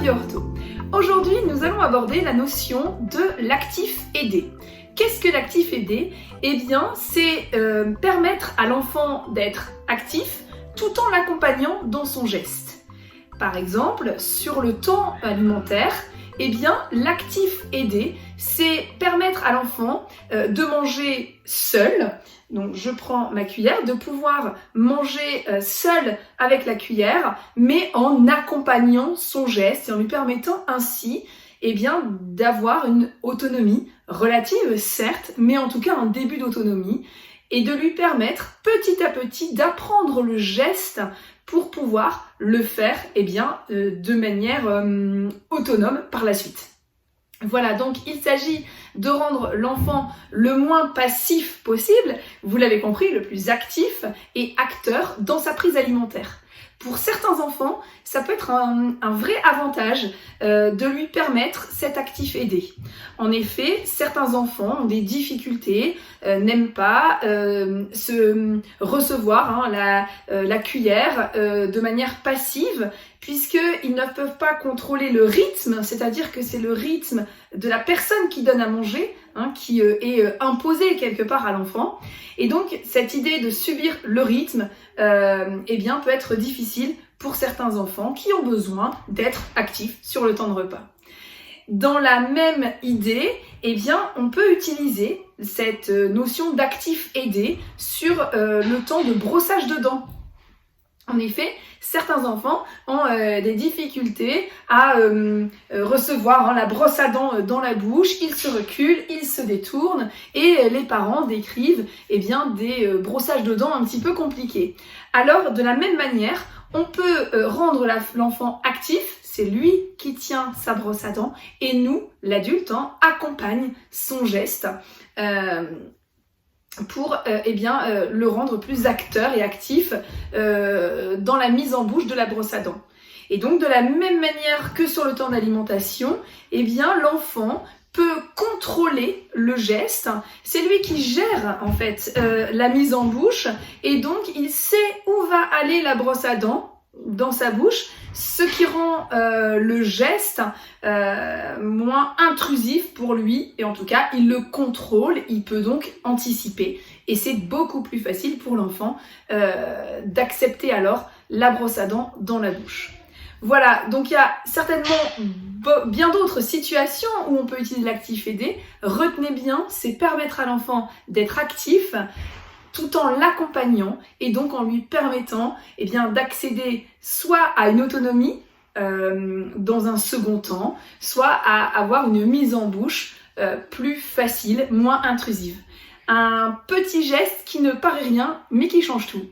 Ortho. Aujourd'hui, nous allons aborder la notion de l'actif aidé. Qu'est-ce que l'actif aidé? Eh bien, c'est permettre à l'enfant d'être actif tout en l'accompagnant dans son geste. Par exemple, sur le temps alimentaire, eh bien, l'actif aidé, c'est permettre à l'enfant de manger seul. Donc, je prends ma cuillère, de pouvoir manger seul avec la cuillère, mais en accompagnant son geste et en lui permettant ainsi, eh bien, d'avoir une autonomie relative, certes, mais en tout cas un début d'autonomie, et de lui permettre petit à petit d'apprendre le geste pour pouvoir le faire eh bien, de manière autonome par la suite. Voilà, donc il s'agit de rendre l'enfant le moins passif possible, vous l'avez compris, le plus actif et acteur dans sa prise alimentaire. Pour certains enfants, ça peut être un vrai avantage de lui permettre cet actif aidé. En effet, certains enfants ont des difficultés, n'aiment pas se recevoir la cuillère de manière passive, puisqu'ils ne peuvent pas contrôler le rythme, c'est-à-dire que c'est le rythme de la personne qui donne à manger, qui est imposé quelque part à l'enfant. Et donc, cette idée de subir le rythme eh bien, peut être difficile pour certains enfants qui ont besoin d'être actifs sur le temps de repas. Dans la même idée, eh bien, on peut utiliser cette notion d'actif aidé sur le temps de brossage de dents. En effet, certains enfants ont des difficultés à recevoir la brosse à dents dans la bouche, ils se reculent, ils se détournent et les parents décrivent eh bien, des brossages de dents un petit peu compliqués. Alors, de la même manière, on peut rendre l'enfant actif, c'est lui qui tient sa brosse à dents et nous, l'adulte, accompagne son geste pour le rendre plus acteur et actif dans la mise en bouche de la brosse à dents. Et donc de la même manière que sur le temps d'alimentation, eh bien l'enfant peut contrôler le geste, c'est lui qui gère en fait la mise en bouche et donc il sait où va aller la brosse à dents dans sa bouche, ce qui rend le geste moins intrusif pour lui et en tout cas il le contrôle, il peut donc anticiper et c'est beaucoup plus facile pour l'enfant d'accepter alors la brosse à dents dans la bouche. Voilà, donc il y a certainement bien d'autres situations où on peut utiliser l'actif aidé. Retenez bien, c'est permettre à l'enfant d'être actif tout en l'accompagnant et donc en lui permettant eh bien, d'accéder soit à une autonomie dans un second temps, soit à avoir une mise en bouche plus facile, moins intrusive. Un petit geste qui ne paraît rien mais qui change tout.